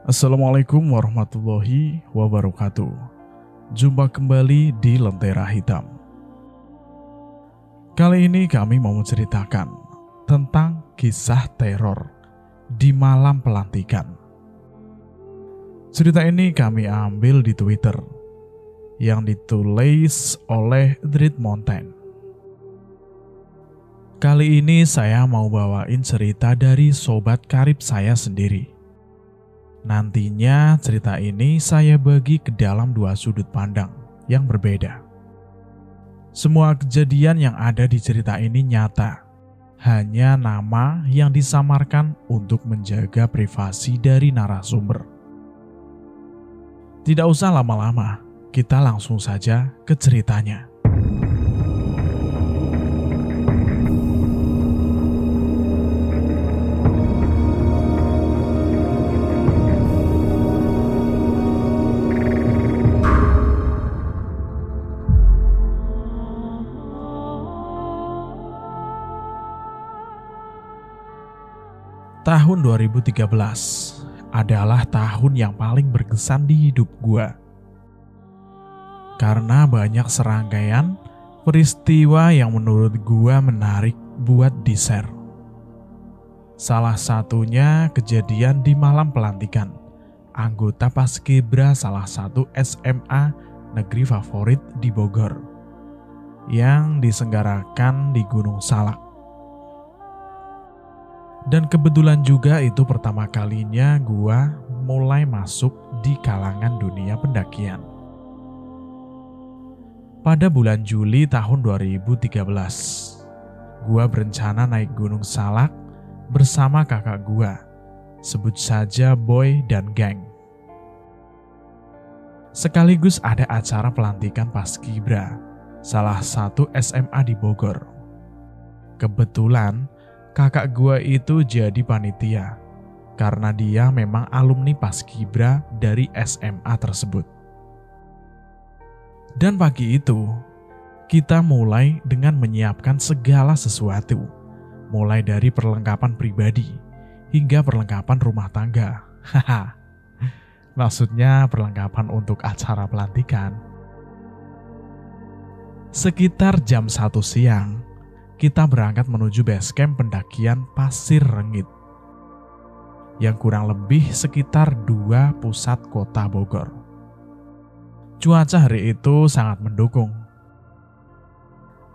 Assalamualaikum warahmatullahi wabarakatuh. Jumpa kembali di Lentera Hitam. Kali ini kami mau menceritakan tentang kisah teror di malam pelantikan. Cerita ini kami ambil di Twitter yang ditulis oleh Dread Mountain. Kali ini saya mau bawain cerita dari sobat karib saya sendiri. Nantinya cerita ini saya bagi ke dalam dua sudut pandang yang berbeda. Semua kejadian yang ada di cerita ini nyata, hanya nama yang disamarkan untuk menjaga privasi dari narasumber. Tidak usah lama-lama, kita langsung saja ke ceritanya. Tahun 2013 adalah tahun yang paling berkesan di hidup gua. Karena banyak serangkaian peristiwa yang menurut gua menarik buat di-share. Salah satunya kejadian di malam pelantikan anggota Paskibra salah satu SMA negeri favorit di Bogor yang diselenggarakan di Gunung Salak. Dan kebetulan juga itu pertama kalinya gua mulai masuk di kalangan dunia pendakian. Pada bulan Juli tahun 2013, gua berencana naik Gunung Salak bersama kakak gua, sebut saja Boy dan geng. Sekaligus ada acara pelantikan Paskibra, salah satu SMA di Bogor. Kebetulan kakak gua itu jadi panitia karena dia memang alumni Paskibra dari SMA tersebut. Dan pagi itu, kita mulai dengan menyiapkan segala sesuatu, mulai dari perlengkapan pribadi hingga perlengkapan rumah tangga. Maksudnya perlengkapan untuk acara pelantikan. Sekitar jam 1 siang, kita berangkat menuju base camp pendakian Pasir Rengit yang kurang lebih sekitar 2 pusat kota Bogor. Cuaca hari itu sangat mendukung.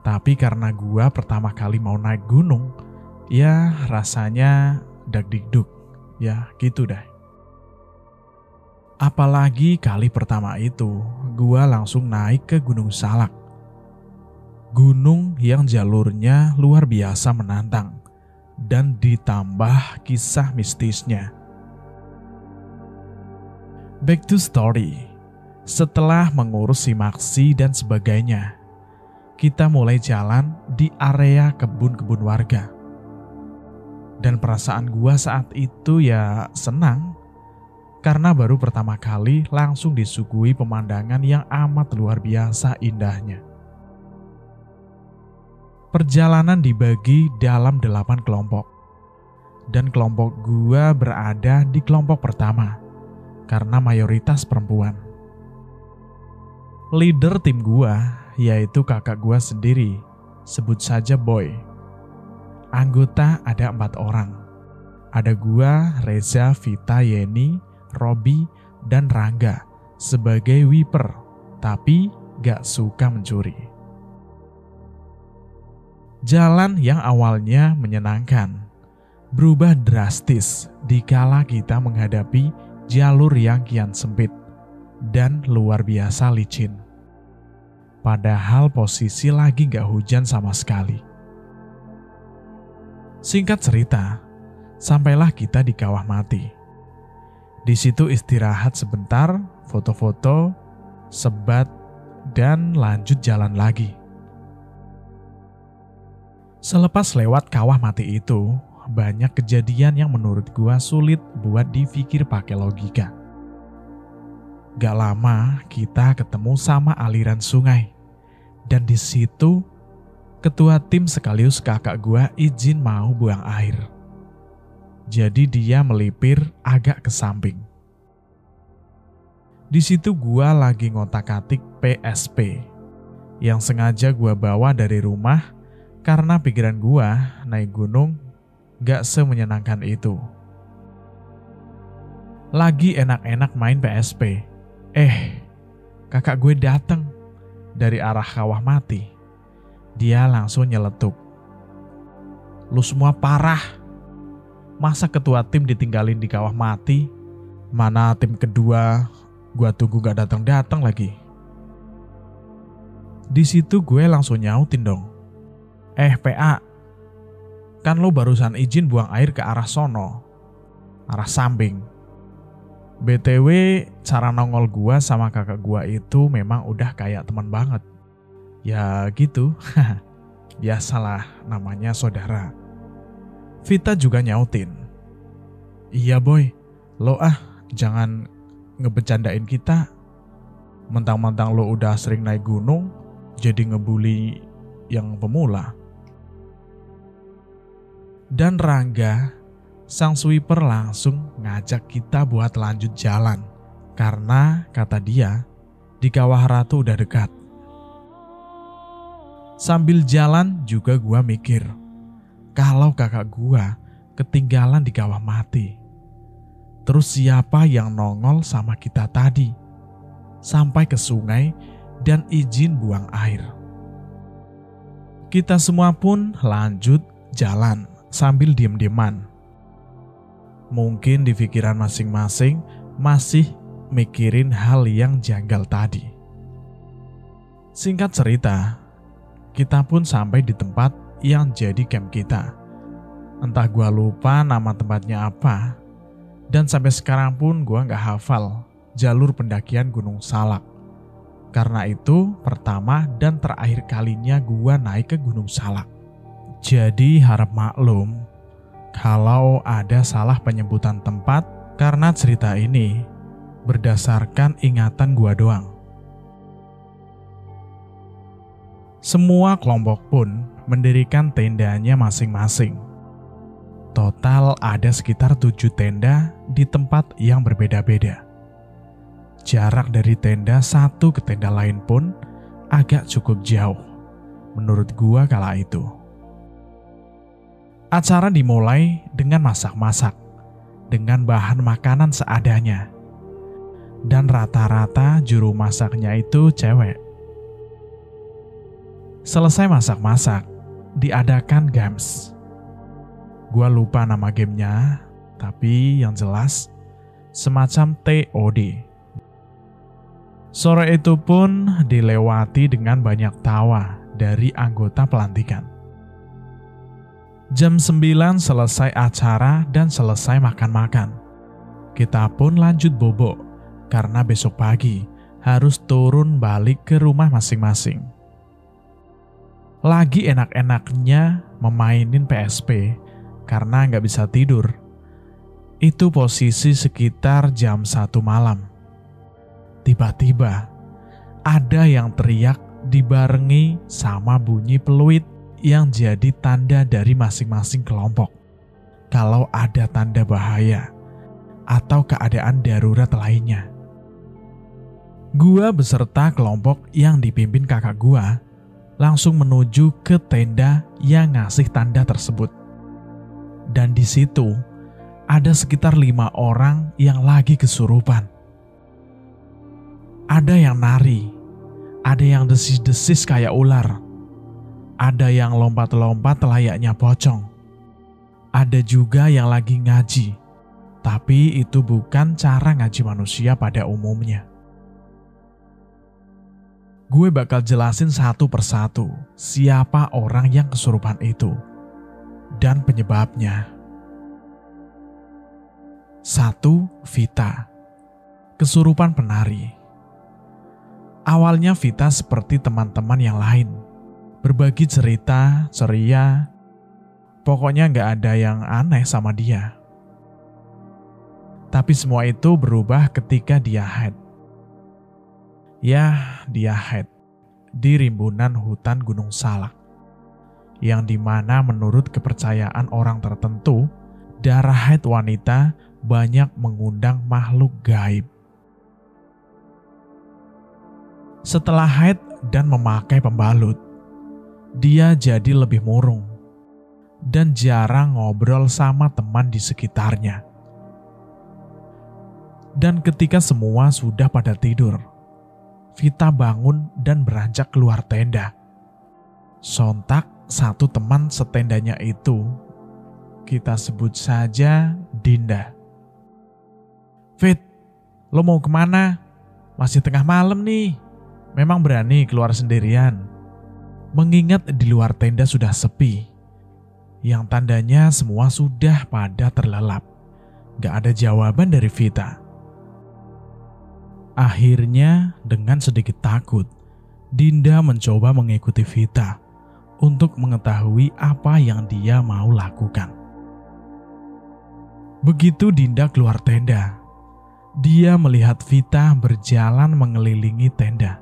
Tapi karena gua pertama kali mau naik gunung, ya rasanya dagdikduk, ya gitu deh. Apalagi kali pertama itu, gua langsung naik ke Gunung Salak. Gunung yang jalurnya luar biasa menantang dan ditambah kisah mistisnya. Back to story. Setelah mengurus simaksi dan sebagainya, kita mulai jalan di area kebun-kebun warga. Dan perasaan gua saat itu ya senang, karena baru pertama kali langsung disuguhi pemandangan yang amat luar biasa indahnya. Perjalanan dibagi dalam 8 kelompok. Dan kelompok gua berada di kelompok pertama karena mayoritas perempuan. Leader tim gua yaitu kakak gua sendiri, sebut saja Boy. Anggota ada 4 orang. Ada gua, Reza, Vita, Yeni, Robi, dan Rangga sebagai wiper, tapi gak suka mencuri. Jalan yang awalnya menyenangkan berubah drastis dikala kita menghadapi jalur yang kian sempit dan luar biasa licin. Padahal posisi lagi gak hujan sama sekali. Singkat cerita, sampailah kita di Kawah Mati. Di situ istirahat sebentar, foto-foto, sebat, dan lanjut jalan lagi. Selepas lewat Kawah Mati itu, banyak kejadian yang menurut gua sulit buat dipikir pakai logika. Gak lama kita ketemu sama aliran sungai. Dan di situ ketua tim sekaligus kakak gua izin mau buang air. Jadi dia melipir agak ke samping. Di situ gua lagi ngotak-atik PSP yang sengaja gua bawa dari rumah karena pikiran gua naik gunung gak semenyenangkan itu. Lagi enak-enak main PSP. Kakak gue datang dari arah Kawah Mati. Dia langsung nyeletuk. Lu semua parah. Masa ketua tim ditinggalin di Kawah Mati? Mana tim kedua? Gua tunggu gak datang-datang lagi. Di situ gue langsung nyautin dong. PA, kan lo barusan izin buang air ke arah sono, arah samping. BTW cara nongol gua sama kakak gua itu memang udah kayak teman banget. Ya gitu, biasalah namanya saudara. Vita juga nyautin. Iya boy, lo jangan ngebecandain kita. Mentang-mentang lo udah sering naik gunung, jadi ngebully yang pemula. Dan Rangga, sang sweeper langsung ngajak kita buat lanjut jalan. Karena kata dia, di Kawah Ratu udah dekat. Sambil jalan juga gua mikir, kalau kakak gua ketinggalan di Kawah Mati, terus siapa yang nongol sama kita tadi? Sampai ke sungai dan izin buang air. Kita semua pun lanjut jalan sambil diem-dieman. Mungkin di pikiran masing-masing masih mikirin hal yang janggal tadi. Singkat cerita, kita pun sampai di tempat yang jadi camp kita. Entah gua lupa nama tempatnya apa, dan sampai sekarang pun gua gak hafal jalur pendakian Gunung Salak. Karena itu pertama dan terakhir kalinya gua naik ke Gunung Salak. Jadi harap maklum kalau ada salah penyebutan tempat karena cerita ini berdasarkan ingatan gua doang. Semua kelompok pun mendirikan tendanya masing-masing. Total ada sekitar 7 tenda di tempat yang berbeda-beda. Jarak dari tenda satu ke tenda lain pun agak cukup jauh, menurut gua kala itu. Acara dimulai dengan masak-masak, dengan bahan makanan seadanya. Dan rata-rata juru masaknya itu cewek. Selesai masak-masak, diadakan games. Gua lupa nama gamenya, tapi yang jelas semacam TOD. Sore itu pun dilewati dengan banyak tawa dari anggota pelantikan. Jam 9 selesai acara dan selesai makan-makan. Kita pun lanjut bobo karena besok pagi harus turun balik ke rumah masing-masing. Lagi enak-enaknya memainin PSP karena nggak bisa tidur. Itu posisi sekitar jam 1 malam. Tiba-tiba ada yang teriak dibarengi sama bunyi peluit yang jadi tanda dari masing-masing kelompok kalau ada tanda bahaya atau keadaan darurat lainnya. Gua beserta kelompok yang dipimpin kakak gua langsung menuju ke tenda yang ngasih tanda tersebut. Dan di situ ada sekitar 5 orang yang lagi kesurupan. Ada yang nari, ada yang desis-desis kayak ular, ada yang lompat-lompat layaknya pocong, ada juga yang lagi ngaji, tapi itu bukan cara ngaji manusia pada umumnya. Gue bakal jelasin satu persatu siapa orang yang kesurupan itu dan penyebabnya. 1. Vita, kesurupan penari. Awalnya Vita seperti teman-teman yang lain, berbagi cerita, ceria, pokoknya gak ada yang aneh sama dia. Tapi semua itu berubah ketika dia haid. Ya, dia haid di rimbunan hutan Gunung Salak, yang dimana menurut kepercayaan orang tertentu, darah haid wanita banyak mengundang makhluk gaib. Setelah haid dan memakai pembalut, dia jadi lebih murung dan jarang ngobrol sama teman di sekitarnya. Dan ketika semua sudah pada tidur, Vita bangun dan beranjak keluar tenda. Sontak satu teman setendanya itu, kita sebut saja Dinda. "Fit, lo mau kemana? Masih tengah malam nih. Memang berani keluar sendirian?" Mengingat di luar tenda sudah sepi, yang tandanya semua sudah pada terlelap. Gak ada jawaban dari Vita. Akhirnya dengan sedikit takut, Dinda mencoba mengikuti Vita untuk mengetahui apa yang dia mau lakukan. Begitu Dinda keluar tenda, dia melihat Vita berjalan mengelilingi tenda.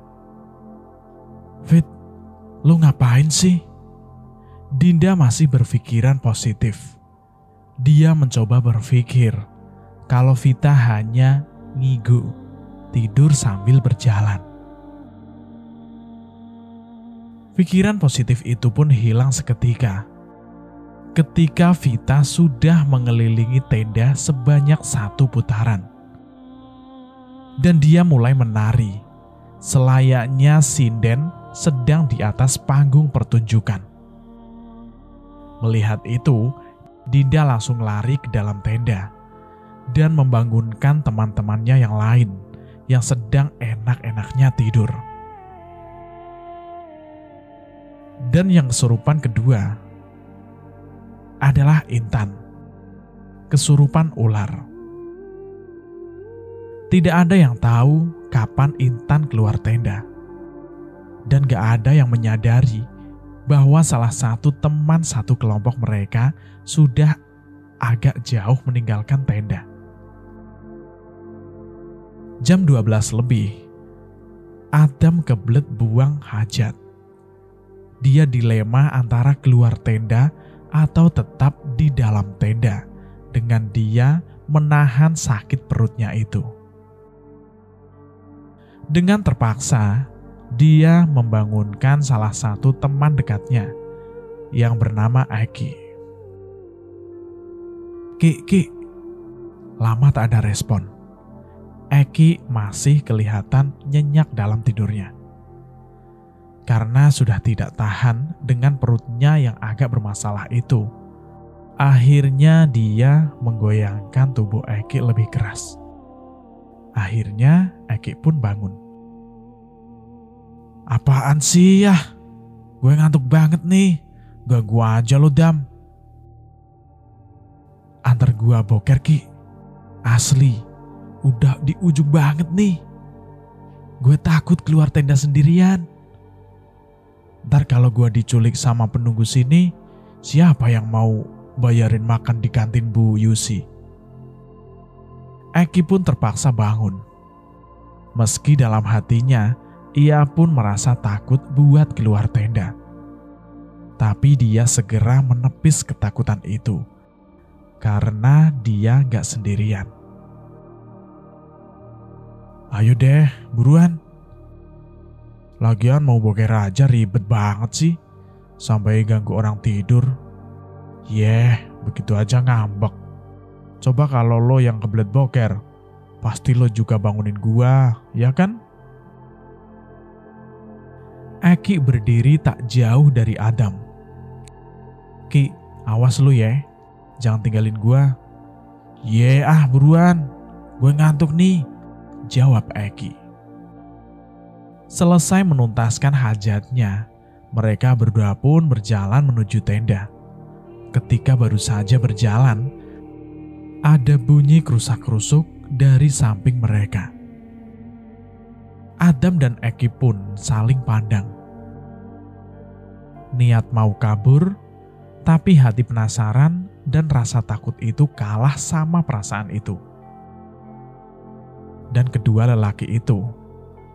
"Fit, lu ngapain sih?" Dinda masih berpikiran positif. Dia mencoba berpikir kalau Vita hanya ngigo, tidur sambil berjalan. Pikiran positif itu pun hilang seketika ketika Vita sudah mengelilingi tenda sebanyak 1 putaran. Dan dia mulai menari selayaknya sinden sedang di atas panggung pertunjukan. Melihat itu, Dinda langsung lari ke dalam tenda dan membangunkan teman-temannya yang lain yang sedang enak-enaknya tidur. Dan yang kesurupan kedua adalah Intan, kesurupan ular. Tidak ada yang tahu kapan Intan keluar tenda. Dan gak ada yang menyadari bahwa salah satu teman satu kelompok mereka sudah agak jauh meninggalkan tenda. Jam 12 lebih, Adam kebelet buang hajat. Dia dilema antara keluar tenda atau tetap di dalam tenda dengan dia menahan sakit perutnya itu. Dengan terpaksa, dia membangunkan salah satu teman dekatnya yang bernama Eki. Ki. Lama tak ada respon. Eki masih kelihatan nyenyak dalam tidurnya. Karena sudah tidak tahan dengan perutnya yang agak bermasalah itu, akhirnya dia menggoyangkan tubuh Eki lebih keras. Akhirnya Eki pun bangun. "Apaan sih ya? Gue ngantuk banget nih. Ganggu aja lo, Dam." "Antar gua boker, Ki. Asli, udah di ujung banget nih. Gue takut keluar tenda sendirian. Ntar kalau gue diculik sama penunggu sini, siapa yang mau bayarin makan di kantin Bu Yusi?" Eki pun terpaksa bangun. Meski dalam hatinya, ia pun merasa takut buat keluar tenda. Tapi dia segera menepis ketakutan itu, karena dia gak sendirian. "Ayo deh, buruan. Lagian mau boker aja ribet banget sih, sampai ganggu orang tidur. Begitu aja ngambek. Coba kalau lo yang kebelet boker, pasti lo juga bangunin gua, ya kan?" Eki berdiri tak jauh dari Adam. "Ki, awas lu ya, jangan tinggalin gua." Buruan, gue ngantuk nih," jawab Eki. Selesai menuntaskan hajatnya, mereka berdua pun berjalan menuju tenda. Ketika baru saja berjalan, ada bunyi kerusak-kerusuk dari samping mereka. Adam dan Eki pun saling pandang. Niat mau kabur, tapi hati penasaran dan rasa takut itu kalah sama perasaan itu. Dan kedua lelaki itu,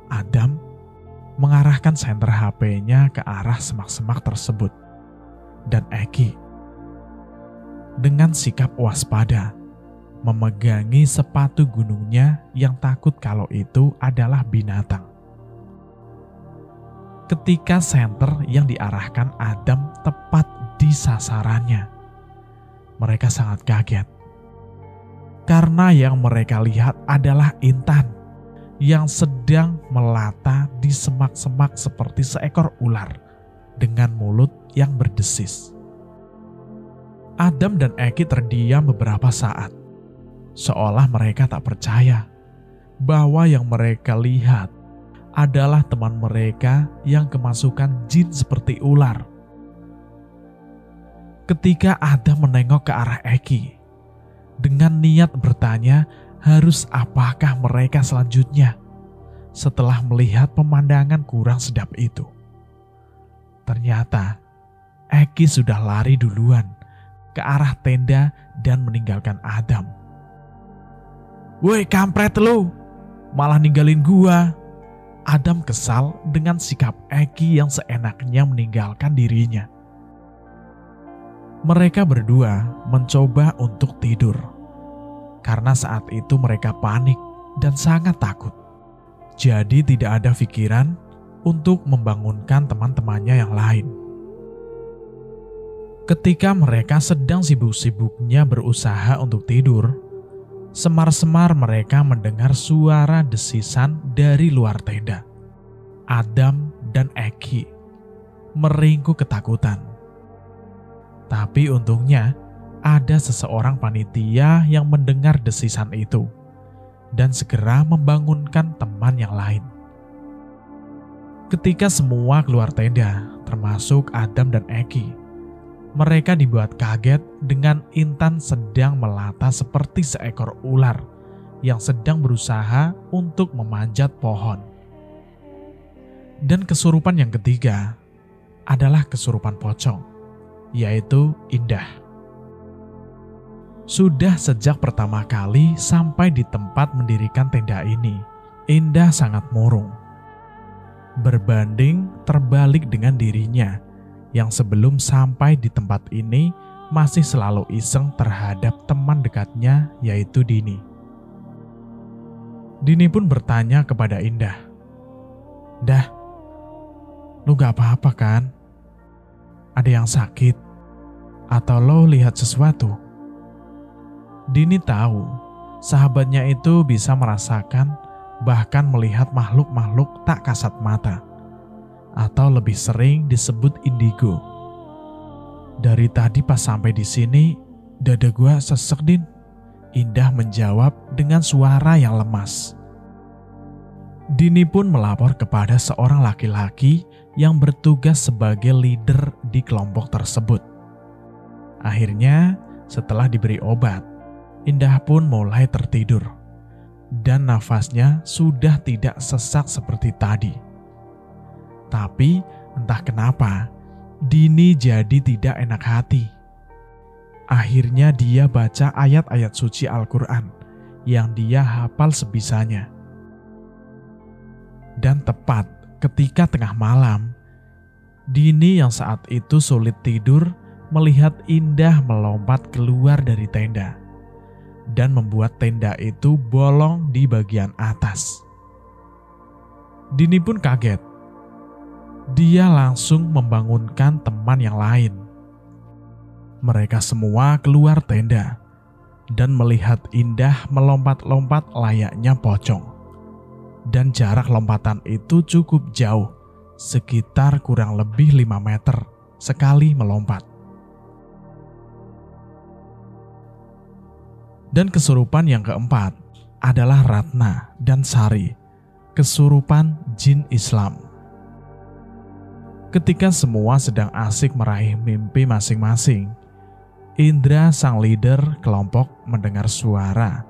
Adam mengarahkan senter HP-nya ke arah semak-semak tersebut. Dan Eki, dengan sikap waspada, memegangi sepatu gunungnya yang takut kalau itu adalah binatang. ketika senter yang diarahkan Adam tepat di sasarannya. Mereka sangat kaget, karena yang mereka lihat adalah intan yang sedang melata di semak-semak seperti seekor ular dengan mulut yang berdesis. Adam dan Eki terdiam beberapa saat, seolah mereka tak percaya bahwa yang mereka lihat adalah teman mereka yang kemasukan jin seperti ular. Ketika Adam menengok ke arah Eki dengan niat bertanya harus apakah mereka selanjutnya setelah melihat pemandangan kurang sedap itu. Ternyata Eki sudah lari duluan ke arah tenda dan meninggalkan Adam. "Woi kampret lu, malah ninggalin gua." Adam kesal dengan sikap Eki yang seenaknya meninggalkan dirinya. Mereka berdua mencoba untuk tidur, karena saat itu mereka panik dan sangat takut. Jadi tidak ada pikiran untuk membangunkan teman-temannya yang lain. Ketika mereka sedang sibuk-sibuknya berusaha untuk tidur, semar-semar mereka mendengar suara desisan dari luar tenda. Adam dan Eki meringkuk ketakutan. Tapi untungnya ada seseorang panitia yang mendengar desisan itu dan segera membangunkan teman yang lain. Ketika semua keluar tenda, termasuk Adam dan Eki, mereka dibuat kaget dengan intan sedang melata seperti seekor ular yang sedang berusaha untuk memanjat pohon. Dan kesurupan yang ketiga adalah kesurupan pocong, yaitu Indah. Sudah sejak pertama kali sampai di tempat mendirikan tenda ini, Indah sangat murung. Berbanding terbalik dengan dirinya yang sebelum sampai di tempat ini masih selalu iseng terhadap teman dekatnya, yaitu Dini. Dini pun bertanya kepada Indah, "Dah, lu gak apa-apa kan? Ada yang sakit? Atau lo lihat sesuatu?" Dini tahu sahabatnya itu bisa merasakan bahkan melihat makhluk-makhluk tak kasat mata, atau lebih sering disebut indigo. "Dari tadi pas sampai di sini, dada gua sesek, Din," Indah menjawab dengan suara yang lemas. Dini pun melapor kepada seorang laki-laki yang bertugas sebagai leader di kelompok tersebut. Akhirnya, setelah diberi obat, Indah pun mulai tertidur dan nafasnya sudah tidak sesak seperti tadi. Tapi entah kenapa, Dini jadi tidak enak hati. Akhirnya dia baca ayat-ayat suci Al-Quran yang dia hafal sebisanya. Dan tepat ketika tengah malam, Dini yang saat itu sulit tidur melihat Indah melompat keluar dari tenda dan membuat tenda itu bolong di bagian atas. Dini pun kaget. Dia langsung membangunkan teman yang lain. Mereka semua keluar tenda dan melihat Indah melompat-lompat layaknya pocong. Dan jarak lompatan itu cukup jauh, sekitar kurang lebih 5 meter sekali melompat. Dan kesurupan yang keempat adalah Ratna dan Sari, kesurupan jin Islam. Ketika semua sedang asik meraih mimpi masing-masing, Indra sang leader kelompok mendengar suara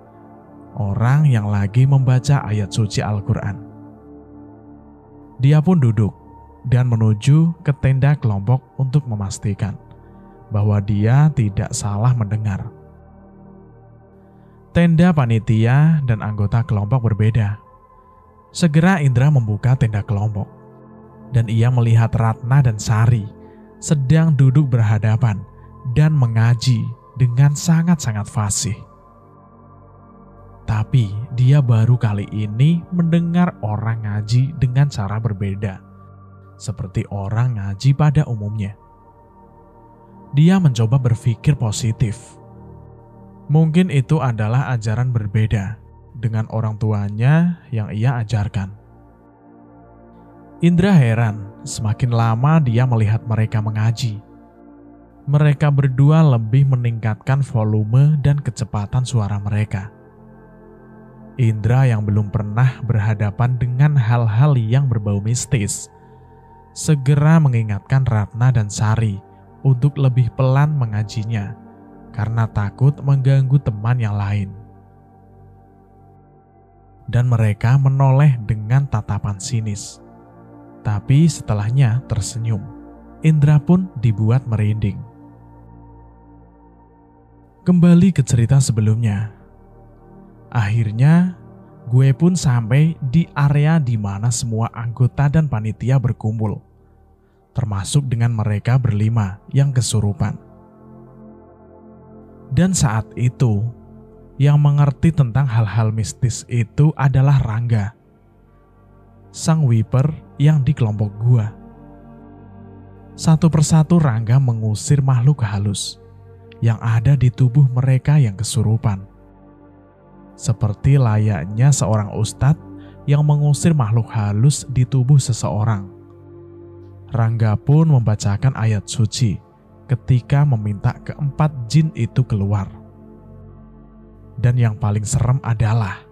orang yang lagi membaca ayat suci Al-Quran. Dia pun duduk dan menuju ke tenda kelompok untuk memastikan bahwa dia tidak salah mendengar. Tenda panitia dan anggota kelompok berbeda. Segera Indra membuka tenda kelompok dan ia melihat Ratna dan Sari sedang duduk berhadapan dan mengaji dengan sangat-sangat fasih. Tapi dia baru kali ini mendengar orang ngaji dengan cara berbeda. seperti orang ngaji pada umumnya. Dia mencoba berpikir positif. Mungkin itu adalah ajaran berbeda dengan orang tuanya yang ia ajarkan. Indra heran, semakin lama dia melihat mereka mengaji. Mereka berdua lebih meningkatkan volume dan kecepatan suara mereka. Indra yang belum pernah berhadapan dengan hal-hal yang berbau mistis, segera mengingatkan Ratna dan Sari untuk lebih pelan mengajinya, karena takut mengganggu teman yang lain. Dan mereka menoleh dengan tatapan sinis. Tapi setelahnya tersenyum. Indra pun dibuat merinding. Kembali ke cerita sebelumnya. Akhirnya, gue pun sampai di area di mana semua anggota dan panitia berkumpul, termasuk dengan mereka berlima yang kesurupan. Dan saat itu, yang mengerti tentang hal-hal mistis itu adalah Rangga, sang wiper yang di kelompok gua. Satu persatu Rangga mengusir makhluk halus yang ada di tubuh mereka yang kesurupan. Seperti layaknya seorang ustadz yang mengusir makhluk halus di tubuh seseorang. Rangga pun membacakan ayat suci ketika meminta keempat jin itu keluar. Dan yang paling serem adalah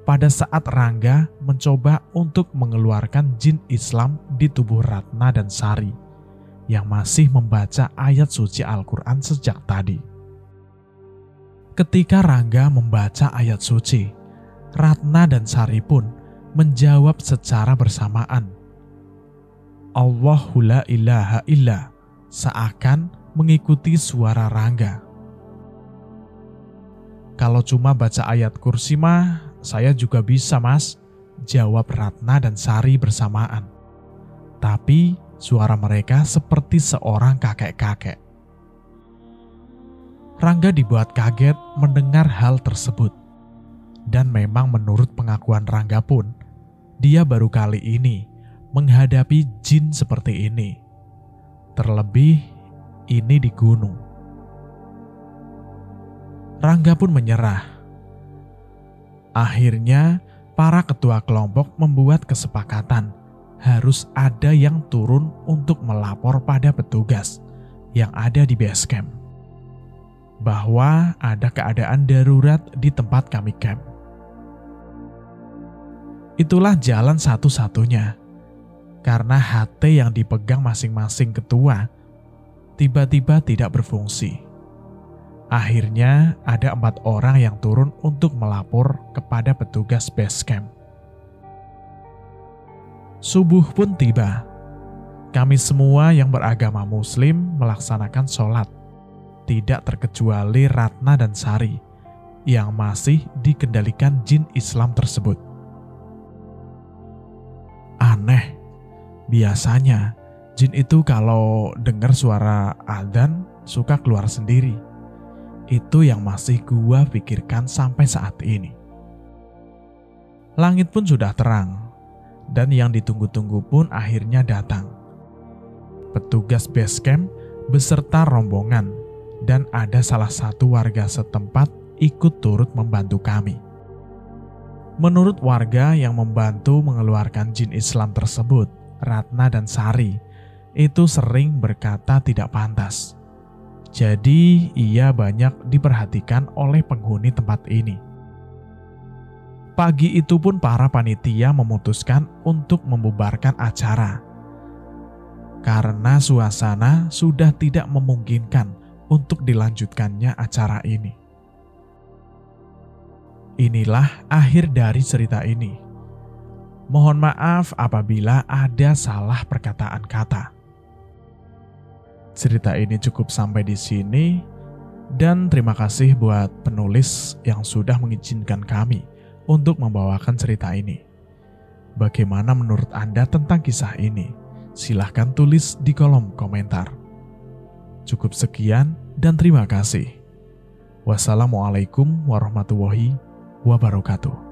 pada saat Rangga mencoba untuk mengeluarkan jin Islam di tubuh Ratna dan Sari yang masih membaca ayat suci Al-Quran sejak tadi. Ketika Rangga membaca ayat suci, Ratna dan Sari pun menjawab secara bersamaan, Allahu la ilaha illa, seakan mengikuti suara Rangga. Kalau cuma baca ayat kursi mah, saya juga bisa mas, jawab Ratna dan Sari bersamaan. Tapi suara mereka seperti seorang kakek-kakek. Rangga dibuat kaget mendengar hal tersebut. Dan memang menurut pengakuan Rangga pun, dia baru kali ini menghadapi jin seperti ini. Terlebih ini di gunung. Rangga pun menyerah. Akhirnya para ketua kelompok membuat kesepakatan harus ada yang turun untuk melapor pada petugas yang ada di base camp bahwa ada keadaan darurat di tempat kami camp. Itulah jalan satu-satunya, karena HT yang dipegang masing-masing ketua tiba-tiba tidak berfungsi. Akhirnya ada 4 orang yang turun untuk melapor kepada petugas base camp. Subuh pun tiba. Kami semua yang beragama Muslim melaksanakan sholat, tidak terkecuali Ratna dan Sari yang masih dikendalikan jin Islam tersebut. Aneh, biasanya jin itu kalau dengar suara adzan suka keluar sendiri. Itu yang masih gua pikirkan sampai saat ini. Langit pun sudah terang, dan yang ditunggu-tunggu pun akhirnya datang. Petugas base camp beserta rombongan, dan ada salah satu warga setempat ikut turut membantu kami. Menurut warga yang membantu mengeluarkan jin Islam tersebut, Ratna dan Sari itu sering berkata tidak pantas. Jadi ia banyak diperhatikan oleh penghuni tempat ini. Pagi itu pun para panitia memutuskan untuk membubarkan acara. Karena suasana sudah tidak memungkinkan untuk dilanjutkannya acara ini. Inilah akhir dari cerita ini. Mohon maaf apabila ada salah perkataan kata. Cerita ini cukup sampai di sini, dan terima kasih buat penulis yang sudah mengizinkan kami untuk membawakan cerita ini. Bagaimana menurut Anda tentang kisah ini? Silahkan tulis di kolom komentar. Cukup sekian dan terima kasih. Wassalamualaikum warahmatullahi wabarakatuh.